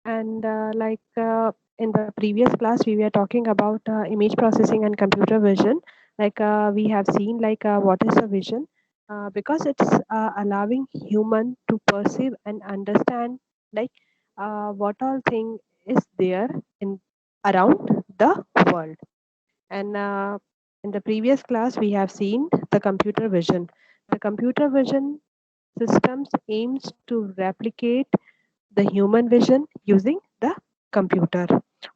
And in the previous class, we were talking about image processing and computer vision. We have seen what is a vision, because it's allowing human to perceive and understand like what all thing is there in around the world. And in the previous class, we have seen the computer vision. The computer vision systems aims to replicate the human vision using the computer.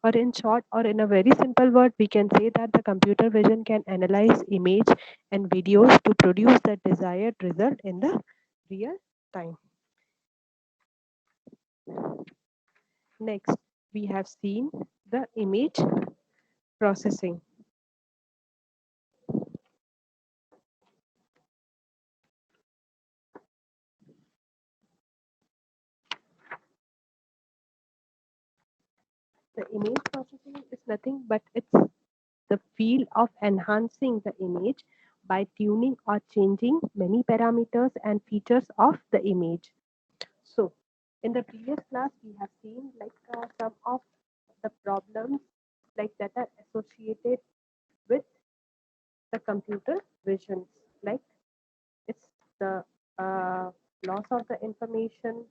Or in short, or in a very simple word, we can say that the computer vision can analyze image and videos to produce the desired result in the real time. Next, we have seen the image processing. The image processing is nothing but it's the field of enhancing the image by tuning or changing many parameters and features of the image. So, in the previous class, we have seen some of the problems that are associated with the computer visions. Like it's the uh, loss of the information,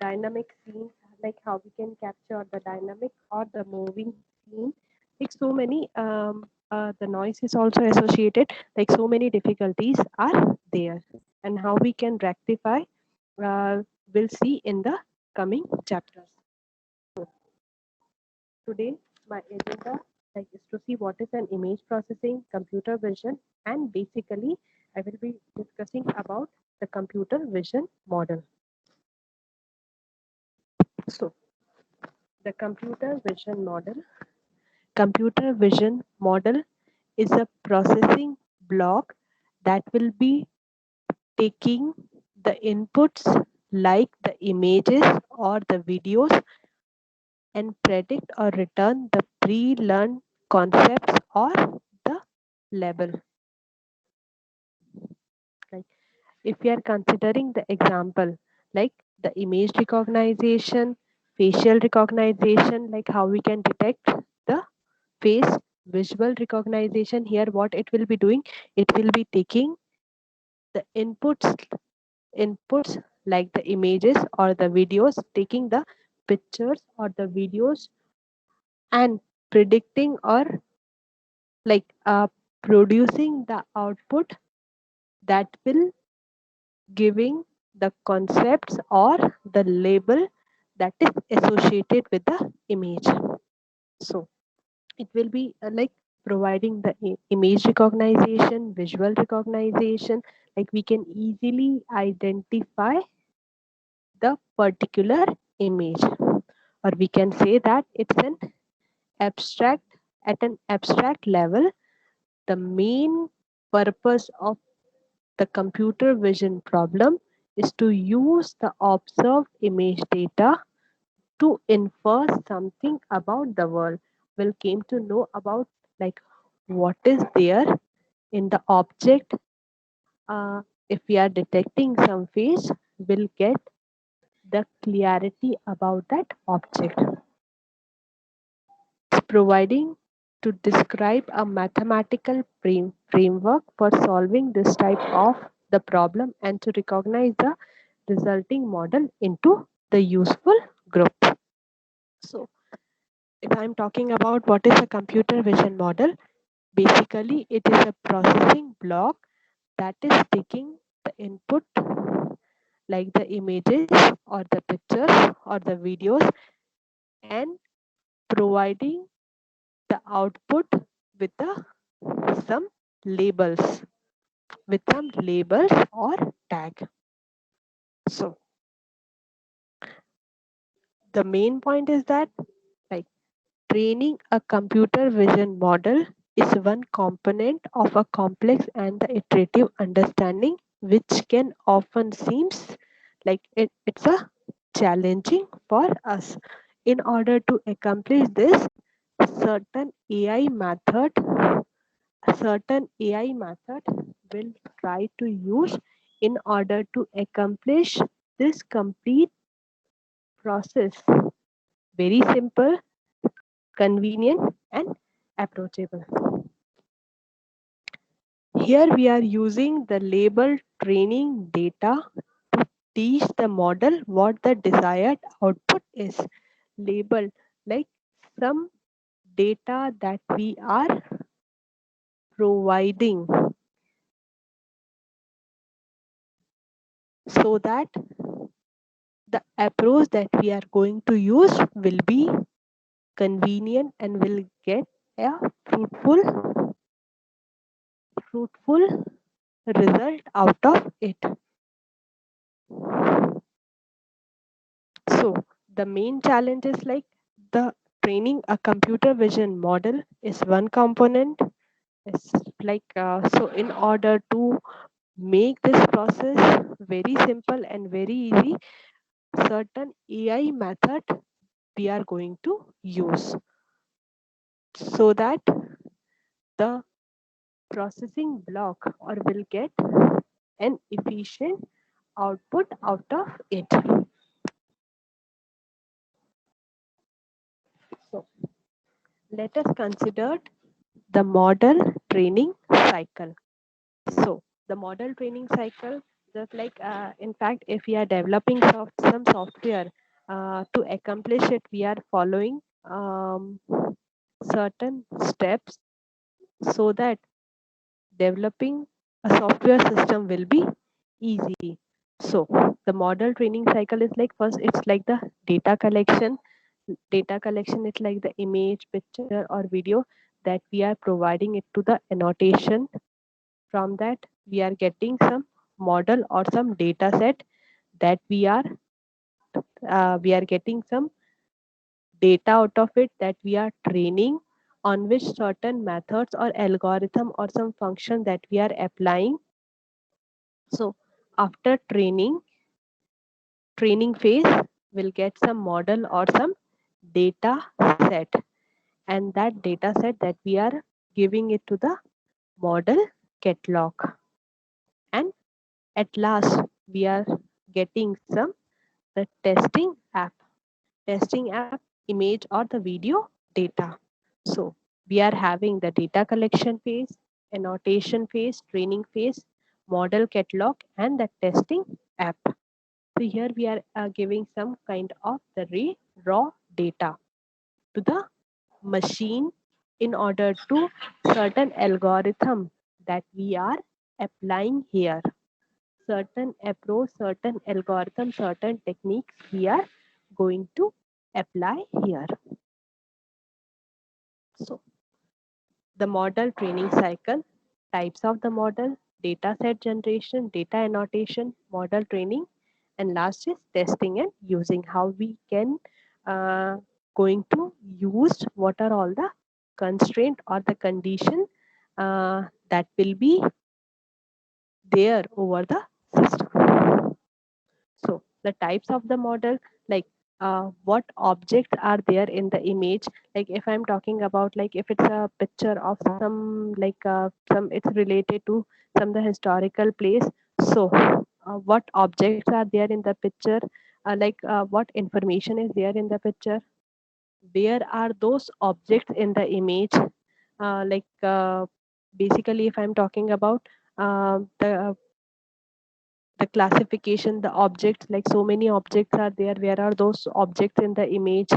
dynamic scenes, like how we can capture the dynamic or the moving scene. Like so many, the noise is also associated. Like so many difficulties are there, and how we can rectify. We'll see in the coming chapters. So today, my agenda is to see what is an image processing, computer vision, and basically, I will be discussing about the computer vision model. So the computer vision model is a processing block that will be taking the inputs like the images or the videos and predict or return the pre-learned concepts or the label. Like if we are considering the example like the image recognition, facial recognition, like how we can detect the face, visual recognition, here what it will be doing, it will be taking the inputs like the images or the videos, taking the pictures or the videos and predicting or like producing the output that will giving the concepts or the label that is associated with the image. So it will be providing the image recognition, visual recognition, like we can easily identify the particular image, or we can say that it's an abstract at an abstract level. The main purpose of the computer vision problem is to use the observed image data to infer something about the world. We'll came to know about like what is there in the object. If we are detecting some face, we'll get the clarity about that object. It's providing to describe a mathematical framework for solving this type of the problem and to recognize the resulting model into the useful group. So if I'm talking about what is a computer vision model, basically it is a processing block that is taking the input like the images or the pictures or the videos and providing the output with some labels or tag. So the main point is that like training a computer vision model is one component of a complex and the iterative understanding which can often seems like it's a challenging for us. In order to accomplish this, certain AI method certain AI method will try to use in order to accomplish this complete process. very simple, convenient, and approachable. Here we are using the label training data to teach the model what the desired output is. Label, like some data that we are providing so that the approach that we are going to use will be convenient and will get a fruitful result out of it. So the main challenge is like the training a computer vision model is one component. It's like so in order to make this process very simple and very easy, certain AI method we are going to use so that the processing block or will get an efficient output out of it. So let us consider the model training cycle. So the model training cycle, just like in fact, if we are developing some software to accomplish it, we are following certain steps so that developing a software system will be easy. So the model training cycle is like first it's like the data collection. Data collection is like the image, picture or video that we are providing it to the annotation. From that we are getting some model or some data set that we are getting some data out of it that we are training on which certain methods or algorithm or some function that we are applying. So after training phase will get some model or some data set, and that data set that we are giving it to the model catalog, and at last we are getting some the testing app image or the video data. So we are having the data collection phase, annotation phase, training phase, model catalog, and the testing app. So here we are giving some kind of the raw data to the machine in order to certain algorithm that we are applying here. Certain approach, certain algorithm, certain techniques we are going to apply here. So the model training cycle, types of the model, data set generation, data annotation, model training, and last is testing and using. How we can going to use what are all the constraint or the condition that will be there over the system. So the types of the model, like what objects are there in the image. Like if I'm talking about like if it's a picture of some like some it's related to some the historical place. So what objects are there in the picture? What information is there in the picture? Where are those objects in the image? Basically, if I'm talking about the classification, the objects, like so many objects are there, where are those objects in the image?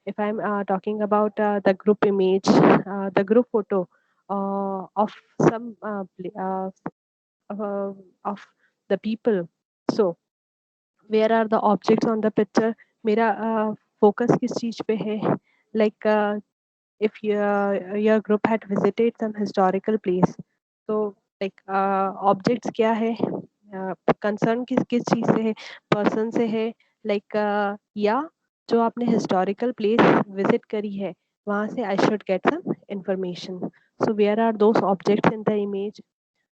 If I'm talking about the group image, the group photo of some uh, of the people, so where are the objects on the picture? मेरा focus किस चीज पे है? like if your group had visited some historical place, so like objects क्या है? Concern किस किस चीज से है? पर्सन से है? या जो आपने हिस्टोरिकल प्लेस विजिट करी है वहां से आई should get some information. So where are those objects in the image?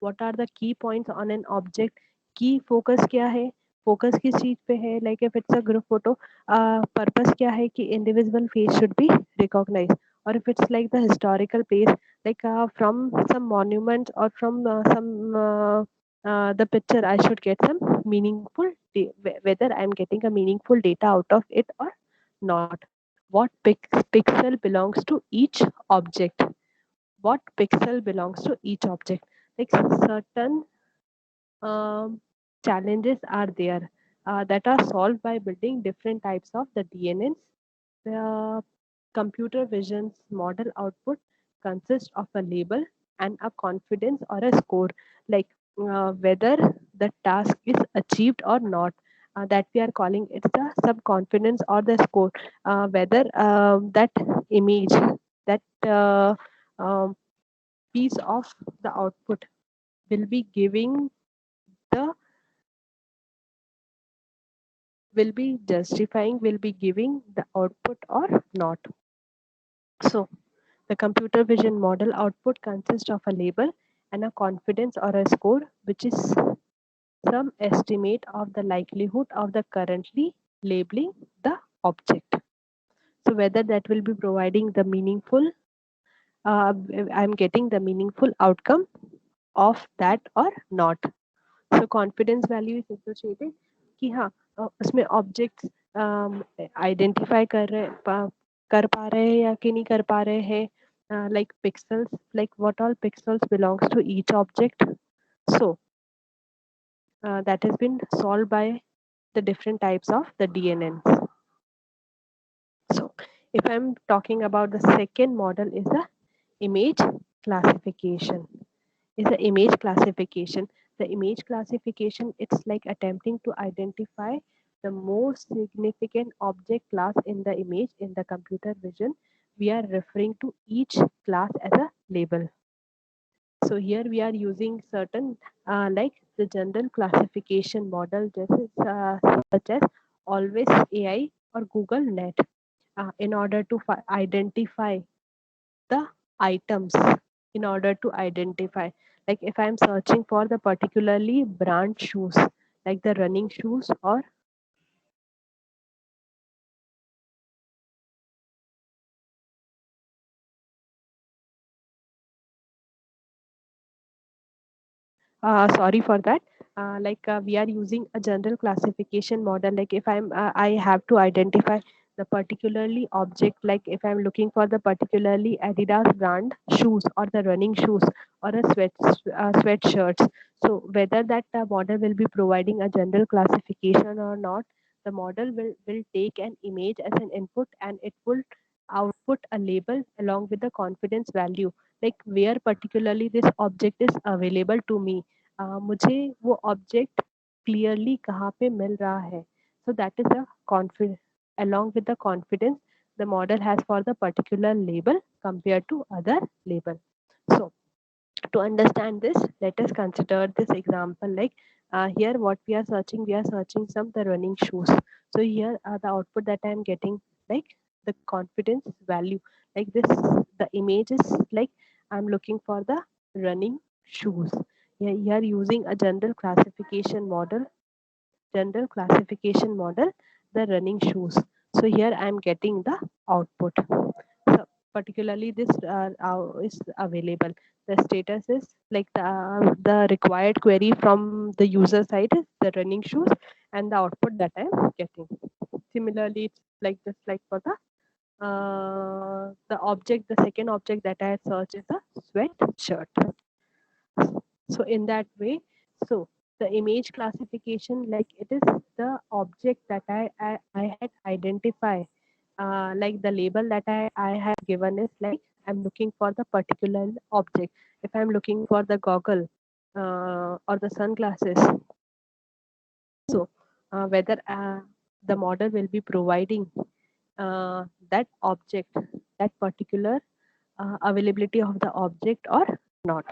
What are the key points on an object? Key focus क्या है? फोकस किस चीज पे है? Like if it's a group photo, purpose क्या है कि individual face should be recognise. और if it's like the historical place, from some monuments or from some the picture, I should get some meaningful whether I'm getting a meaningful data out of it or not. what pixel belongs to each object. What pixel belongs to each object. Like certain um, challenges are there that are solved by building different types of the DNNs. The computer vision's model output consists of a label and a confidence or a score, like whether the task is achieved or not. That we are calling it the sub confidence or the score. Whether that image, that um, piece of the output will be giving the will be justifying, will be giving the output or not. So the computer vision model output consists of a label and a confidence or a score, which is some estimate of the likelihood of the currently labeling the object. So whether that will be providing the meaningful, uh, I'm getting the meaningful outcome of that or not. So confidence value is associated कि हाँ उसमें objects identify कर पा रहे हैं या कि नहीं कर पा रहे हैं like pixels, like what all pixels belongs to each object. So that has been solved by the different types of the DNNs. So if I'm talking about the second model is the image classification. Is the image classification. The image classification, it's like attempting to identify the most significant object class in the image in the computer vision. We are referring to each class as a label. So here we are using certain like the general classification model, such as Always AI or Google Net, in order to identify the items, in order to identify, like if I'm searching for the particularly brand shoes, like the running shoes, or sorry for that. We are using a general classification model. Like if I have to identify the particularly object, like if I'm looking for the particularly Adidas brand shoes or the running shoes or a sweatshirts. So whether that model will be providing a general classification or not, the model will take an image as an input and it will output a label along with the confidence value, like where particularly this object is available to me. मुझे वो object clearly कहाँ पे मिल रहा है. So that is a confidence. Along with the confidence, the model has for the particular label compared to other label. So to understand this, let us consider this example. Like here what we are searching some the running shoes. So here the output that I am getting, like the confidence value, like this, the image is like I'm looking for the running shoes. Here using a general classification model, the running shoes. So here I am getting the output. So particularly this is available. The status is like the required query from the user side is the running shoes, and the output that I am getting. Similarly, it's like just like for the object, the second object that I search is a sweatshirt. So in that way, so the image classification, like it is the object that I had identified, like the label that I have given is like I'm looking for the particular object. If I'm looking for the goggle or the sunglasses, so whether the model will be providing that object, that particular availability of the object or not.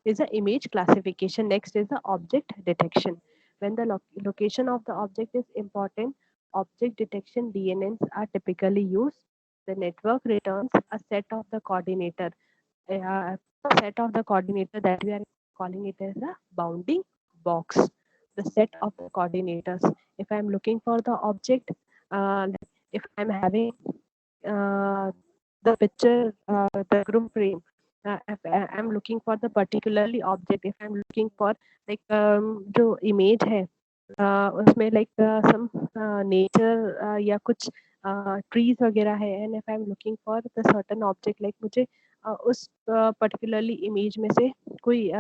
Is the image classification. Next is the object detection. When the location of the object is important, object detection DNNs are typically used. The network returns a set of the coordinator, uh, set of the coordinator that we are calling it as a bounding box. The set of the coordinators. If I'm looking for the object, if I'm having the picture, the group frame. If I'm looking for the particularly object, if I'm looking for like जो image है, उसमें like some nature या कुछ trees वगैरह है, and if I am looking for the certain object, like मुझे उस particularly image में से कोई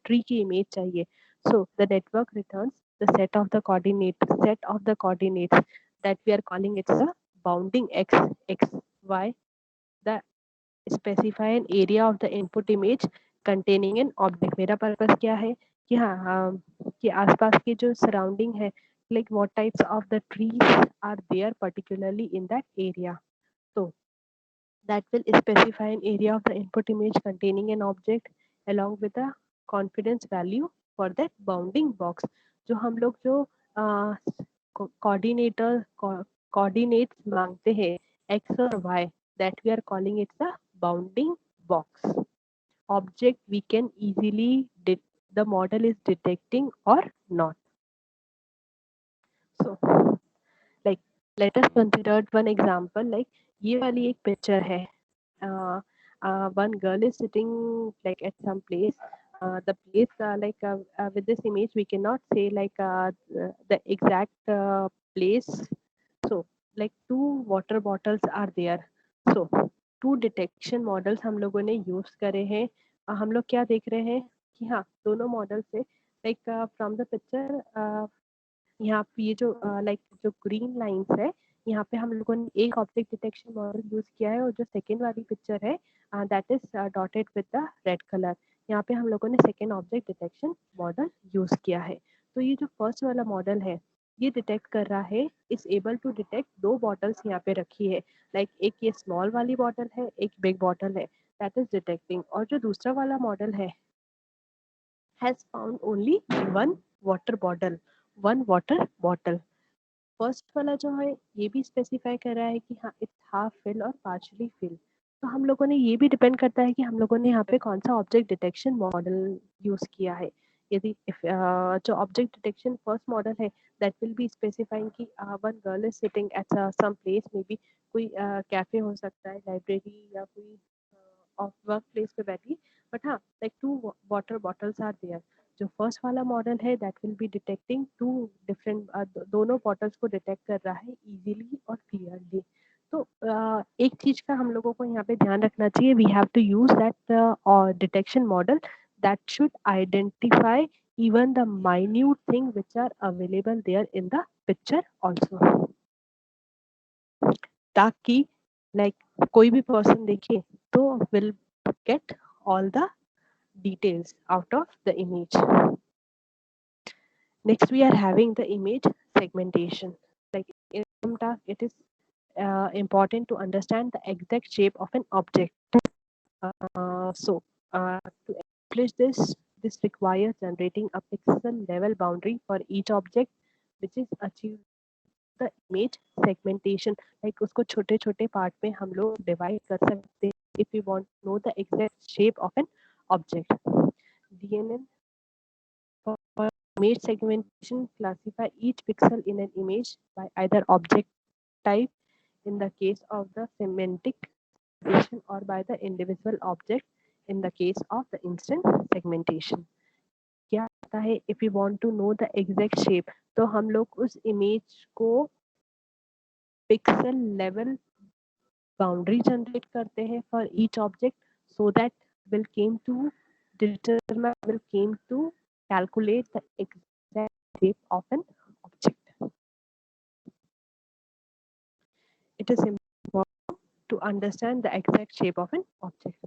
ट्री की इमेज चाहिए. So the network returns the set of the coordinates that we are calling it a bounding x y. The specify an area of the input image containing an object. मेरा purpose क्या है कि हाँ कि आसपास के जो सराउंडिंग है, like what types of the trees are there particularly in that area. So that will specify an area of the input image containing an object along with a confidence value for that bounding box. जो हम लोग जो coordinator coordinates मांगते हैं x और y, that we are calling it the bounding box object we can easily the model is detecting or not. So like let us consider one example. Like ये वाली एक पिक्चर है. One girl is sitting like at some place. The place with this image we cannot say like the exact place. So like two water bottles are there. So two detection models हम लोगों ने use करे हैं. हम लोग क्या देख रहे हैं कि हाँ दोनों मॉडल से लाइक फ्रॉम द पिक्चर यहाँ पे ये जो लाइक जो ग्रीन लाइंस है, यहाँ पे हम लोगों ने एक ऑब्जेक्ट डिटेक्शन मॉडल यूज किया है, और जो सेकेंड वाली पिक्चर है that is dotted with the red colour, यहाँ पे हम लोगों ने second object detection model use किया है. तो ये जो फर्स्ट वाला मॉडल है ये डिटेक्ट कर रहा है, इज एबल टू डिटेक्ट दो बॉटल्स यहाँ पे रखी है. लाइक एक ये स्मॉल वाली बॉटल है, एक बिग बॉटल है, दैट इज डिटेक्टिंग. और जो दूसरा वाला मॉडल है has found only one water bottle one water bottle. First वाला जो है ये भी स्पेसिफाई कर रहा है कि हाँ इट्स हाफ फिल और पार्शली फिल. तो हम लोगों ने ये भी डिपेंड करता है कि हम लोगों ने यहाँ पे कौन सा ऑब्जेक्ट डिटेक्शन मॉडल यूज किया है. यदि जो ऑब्जेक्ट डिटेक्शन फर्स्ट मॉडल है दैट विल बी स्पेसिफाइंग कि one girl is sitting at some place, maybe कोई कैफे हो सकता है, लाइब्रेरी, या कोई ऑफ वर्क प्लेस पे बैठी. बट हाँ like two water bottles are there. जो फर्स्ट वाला मॉडल है that will be detecting two different, दोनों बॉटल्स को डिटेक्ट कर रहा है इजीली और क्लियरली. तो एक चीज का हम लोगों को यहाँ पे ध्यान रखना चाहिए, we have to use that detection model that should identify even the minute thing which are available there in the picture also, ताकि like कोई भी person देखे तो will get all the details out of the image. Next, we are having the image segmentation. Like in some task, it is important to understand the exact shape of an object. To accomplish this, this requires generating a pixel level boundary for each object, which is achieved the image segmentation. Like उसको छोटे छोटे part में हम लोग divide कर सकते हैं if we want to know the exact shape of an object. DNN for image segmentation classify each pixel in an image by either object type in the case of the semantic segmentation or by the individual object in the case of the instant segmentation. क्या होता है if we want to know the exact shape, तो हम लोग उस image को pixel level boundary generate करते हैं for each object, so that will came to will came to calculate the exact shape of an object. It is important to understand the exact shape of an object.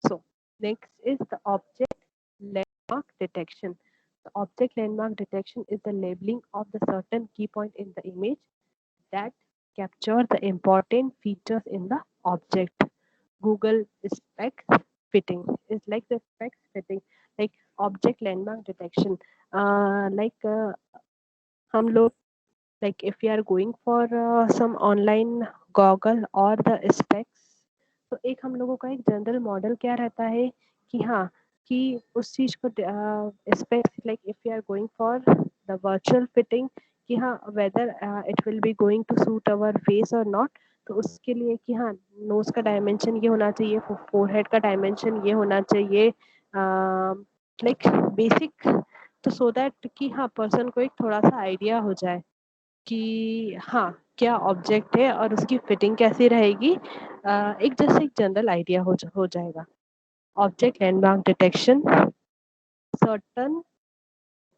So next is the object landmark detection. The object landmark detection is the labeling of the certain key point in the image that capture the important features in the object. Google specs fitting is like the specs fitting, like object landmark detection. हम लोग like if you are going for some online goggle or the specs, तो एक हम लोगों का एक general model क्या रहता है कि हाँ कि उस चीज को specs, like if you are going for the virtual fitting कि हाँ whether it will be going to suit our face और नॉट, तो उसके लिए कि हाँ नोज का डायमेंशन ये होना चाहिए, फोरहेड का डायमेंशन ये होना चाहिए, लाइक बेसिक तो सो दैट कि हाँ पर्सन को एक थोड़ा सा आइडिया हो जाए कि हाँ क्या ऑब्जेक्ट है और उसकी फिटिंग कैसी रहेगी, एक जैसे एक जनरल आइडिया हो जाएगा. Object landmark detection, certain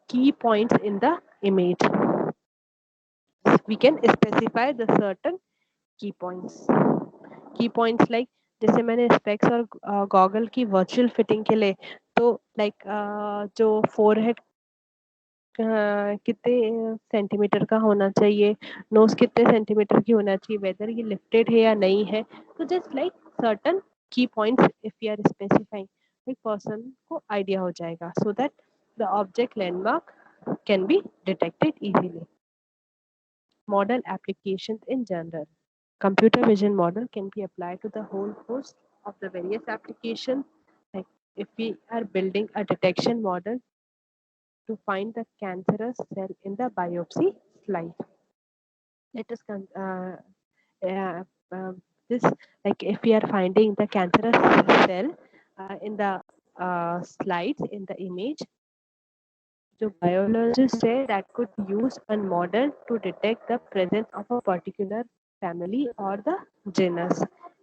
key points in the image. We can specify the certain key points. Key points like जैसे मैंने स्पेक्स और गॉगल की वर्चुअल फिटिंग के लिए तो लाइक जो फोरहेड कितने सेंटीमीटर का होना चाहिए, नोज कितने सेंटीमीटर की होना चाहिए, वेदर ये लिफ्टेड है या नहीं है. तो जस्ट लाइक सर्टन की points if you are specifying, एक पर्सन को आइडिया हो जाएगा so that the object landmark can be detected easily. Model applications in general. Computer vision model can be applied to the whole host of the various applications. Like if we are building a detection model to find the cancerous cell in the biopsy slide. Let us uh, this like if we are finding the cancerous cell in the slides in the image, the biologist say that could use a model to detect the presence of a particular family or the genus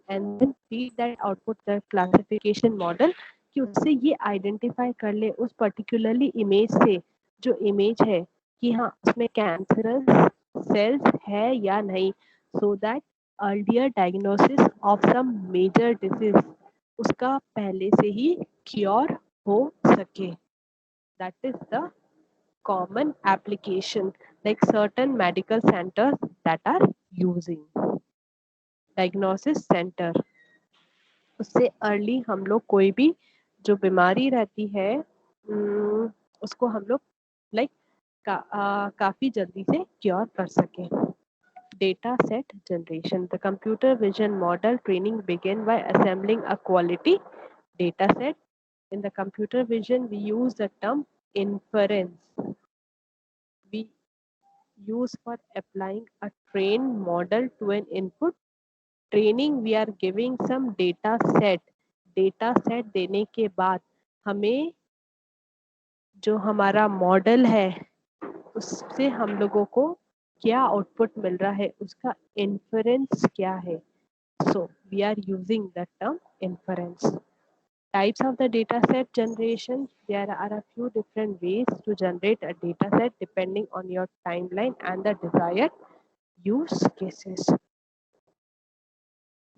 and then feed that output the classification model कि उससे ये identify कर ले उस particularly image से जो image है कि हाँ उसमें कैंसरस सेल्स है या नहीं so that earlier diagnosis of some major disease उसका पहले से ही क्योर हो सके. That is the common application like certain medical centers that are using diagnosis center. उससे अर्ली हम लोग कोई भी जो बीमारी रहती है उसको हम लोग लाइक काफी जल्दी से क्योर कर सके. Data set generation. The computer vision model training begin by assembling a quality data set. In the computer vision, we use the term inference. We use for applying a trained model to an input. Training we are giving some data set. Data set देने के बाद हमें जो हमारा model है उससे हम लोगों को क्या आउटपुट मिल रहा है उसका इन्फरेंस क्या है. So we are using the term inference. Types of the data set generation. There are a few different ways to generate a data set depending on your timeline and the desired use cases.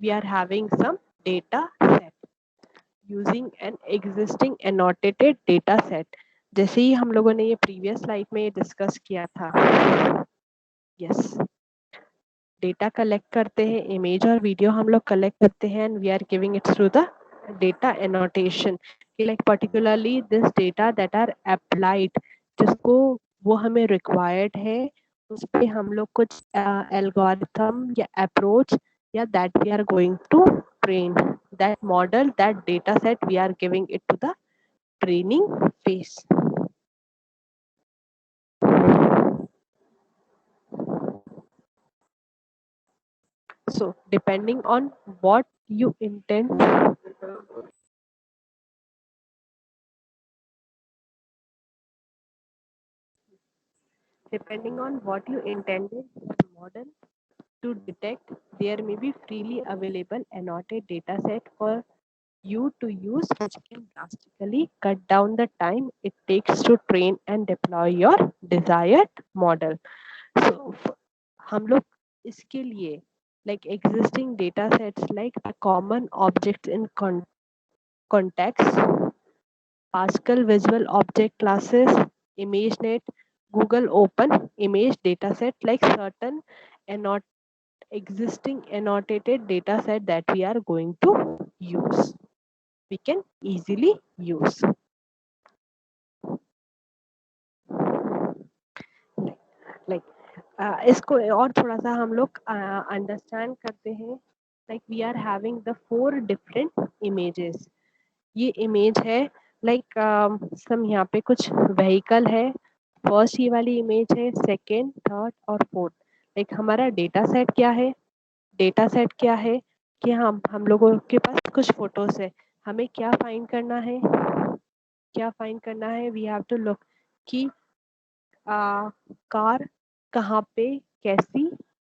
We are having some data set using an existing annotated data set. जैसे ही हम लोगों ने ये previous slide में discuss किया था. Yes data collect करते हैं, इमेज और वीडियो हम लोग कलेक्ट करते हैं and we are giving it through the data annotation like particularly this data that are applied जिसको वो हमें रिक्वायर्ड है उस पे हम लोग कुछ एल्गोरिथम या अप्रोच या that we are going to train that model that data set we are giving it to the training phase. So depending on what you intend depending on what you intended the model to detect, there may be freely available annotated data set for you to use which can drastically cut down the time it takes to train and deploy your desired model. So हम लोग इसके लिए like existing data sets like the common objects in context, Pascal Visual Object Classes, ImageNet, Google Open Image Dataset like certain annot existing annotated dataset that we are going to use. We can easily use. Like इसको और थोड़ा सा हम लोग understand करते हैं. Like we are having the 4 different images. ये image है लाइक सम यहाँ पे कुछ व्हीकल है. फर्स्ट ये वाली इमेज है, सेकेंड, थर्ड और फोर्थ. लाइक हमारा डेटा सेट क्या है, डेटा सेट क्या है कि हम लोगों के पास कुछ फोटोज है. हमें क्या फाइंड करना है, क्या फाइंड करना है, वी हैव टू लुक कि कार कहाँ पे कैसी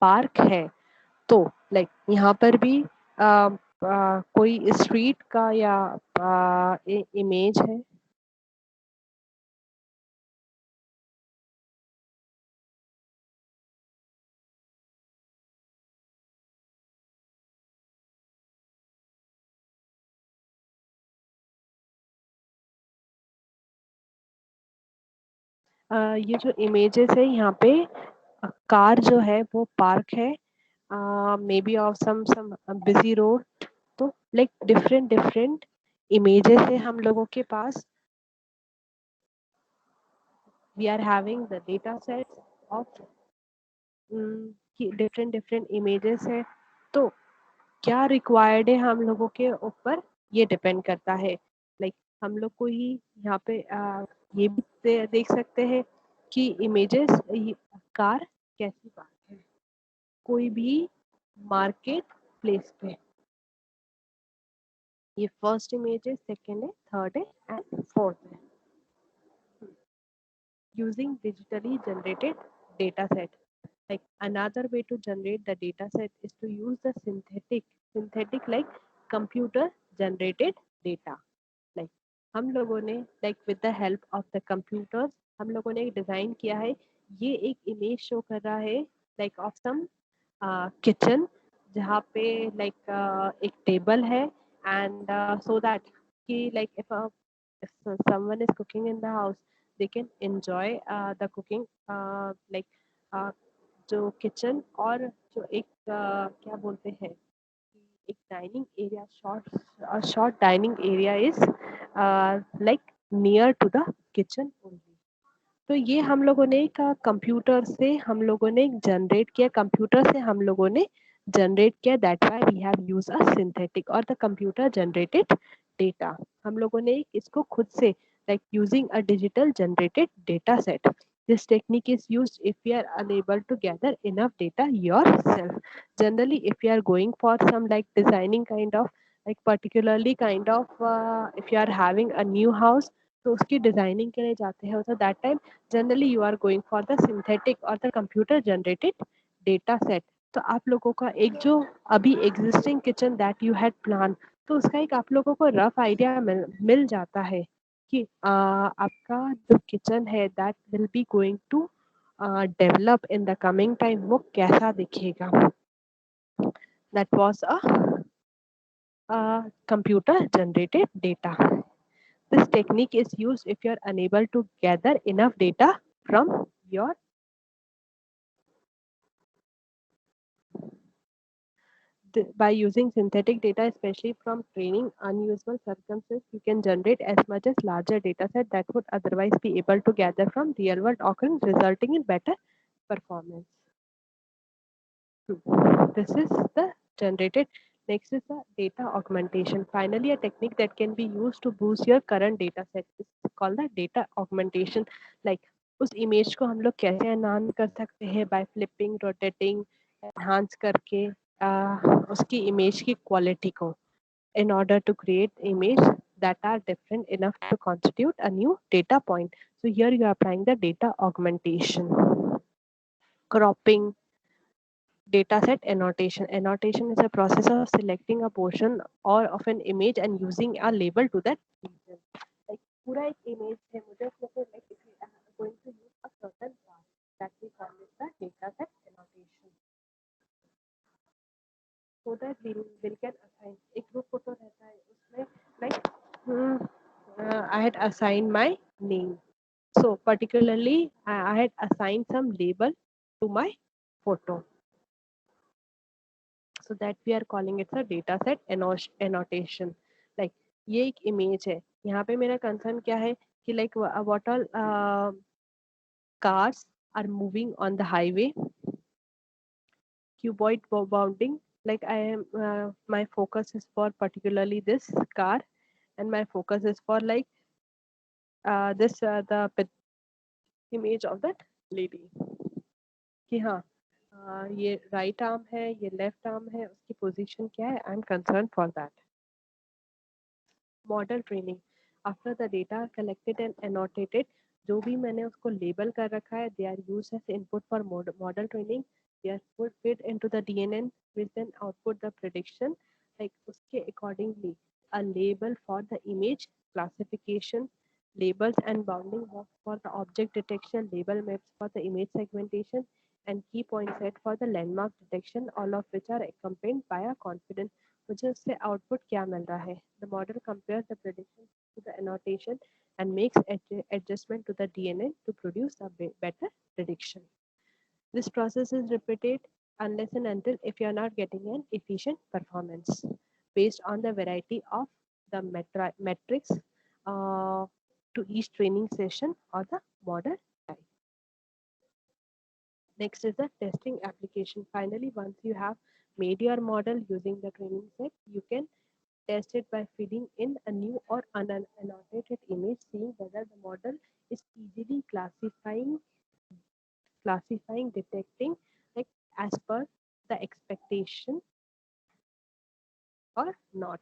पार्क है। तो लाइक यहाँ पर भी कोई स्ट्रीट का या इमेज है। ये जो इमेजेस है यहाँ पे कार जो है वो पार्क है, may be of some busy road. तो लाइक डिफरेंट डिफरेंट इमेजेस है हम लोगों के पास। We are having the data set of different different images है। तो क्या रिक्वायर्ड है हम लोगों के ऊपर, ये डिपेंड करता है। लाइक हम लोग को ही यहाँ पे ये भी देख सकते हैं कि इमेजेस कार कैसी बात है कोई भी मार्केट प्लेस पे। ये फर्स्ट इमेज है, सेकेंड है, थर्ड है एंड फोर्थ है। Using digitally generated data set. Like another way to generate the data set is to use the synthetic like computer generated data. Like हम लोगों ने like with the help of the computers हम लोगों ने एक design किया है। ये एक इमेज शो कर रहा है like of some किचन जहाँ पे like एक टेबल है and so that कि like if someone is cooking in the house they can enjoy the cooking like जो किचन और जो एक क्या बोलते हैं कि एक dining area short dining area is like near to the kitchen only. तो ये हम लोगों ने कंप्यूटर से हम लोगों ने जनरेट किया, कंप्यूटर से हम लोगों ने जनरेट किया। That why we have use a synthetic और द कंप्यूटर जनरेटेड डेटा। हम लोगों ने इसको खुद से like using a digital generated data set. This technique is used if we are unable to gather enough data yourself. Generally, if you are going for some like designing kind of like particularly kind of if you are having a new house तो उसकी designing के लिए जाते हैं, तो that time generally you are going for the synthetic और the computer generated data set. तो आप लोगों का एक जो अभी existing kitchen that you had plan, तो उसका एक आप लोगों को रफ आइडिया मिल जाता है कि आपका जो किचन है that will be going to develop in the coming time वो कैसा दिखेगा। That was a computer generated data. This technique is used if you are unable to gather enough data from your by using synthetic data, especially from training unusual circumstances, you can generate as much as larger data set that would otherwise be able to gather from real world occurrence, resulting in better performance. This is the generated. Next is the data augmentation. Finally, a technique that can be used to boost your current data set is called the data augmentation. Like उस image को हम लोग कैसे enhance कर सकते हैं bye flipping, rotating, enhance करके उसकी इमेज की क्वालिटी को in order to create image that are different enough to constitute a new data point. So here you are applying the data augmentation. Cropping, dataset annotation. Annotation is a process of selecting a portion or of an image and using a label to that region. Like पूरा एक image है मुझे उसमें से like if we are going to use a certain part that we call it the dataset annotation. So that will can assign एक group photo रहता है उसमें like I had assigned my name. So particularly I had assigned some label to my photo. So that we are calling it a data set annotation. Like ये एक image है, यहाँ पे मेरा कंसर्न क्या है कि like what all cars are moving on the highway, cuboid bounding. Like I am my focus is for particularly this car and my focus is for like this image of that lady कि हाँ ये right arm है, ये left arm है, उसकी position क्या है, I am concern for that. Model training. After the data are collected and annotated, जो भी मैंने उसको लेबल कर रखा है, they are used as input for model training. They are put fit into the DNN, which then output the prediction. Like उसके accordingly, a label for the image classification, labels and bounding box for the object detection, label maps for the image segmentation, and key point set for the landmark detection, all of which are accompanied by a confidence. मुझे उससे output क्या मिल रहा है? The model compares the prediction to the annotation and makes adjustment to the DNA to produce a better prediction. This process is repeated unless and until if you are not getting an efficient performance based on the variety of the metrics uh, to each training session or the model type. Next is the testing application. Finally, once you have made your model using the training set, you can test it by feeding in a new or annotated image, seeing whether the model is easily classifying, detecting like as per the expectation or not.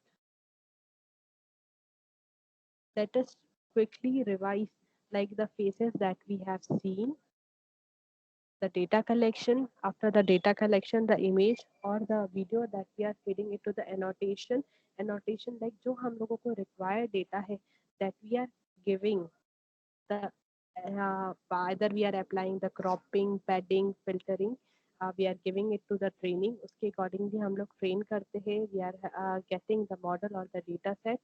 Let us quickly revise like the phases that we have seen. The data collection, after the data collection, the image or the video that we are feeding it to the annotation like जो हम लोगों को required data है that we are giving the either we are applying the cropping, padding, filtering, we are giving it to the training. उसके accordingly हम लोग train करते हैं. We are getting the model or the data set.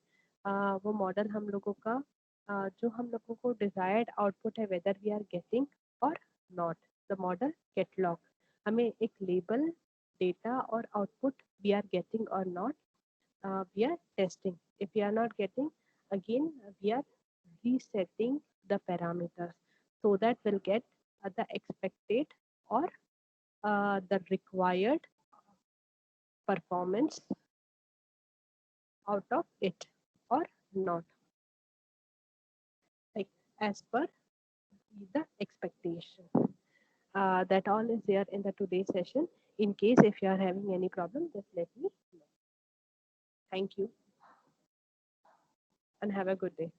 वो model हम लोगों का जो हम लोगों को desired output है whether we are getting or not. The model catalog. हमें एक label, data और output we are getting or not. We are testing. If we are not getting, again we are resetting the parameters so that we'll get the expected or the required performance out of it or not, like as per the expectation. That all is there in the today's session. In case if you are having any problem, just let me know. Thank you and have a good day.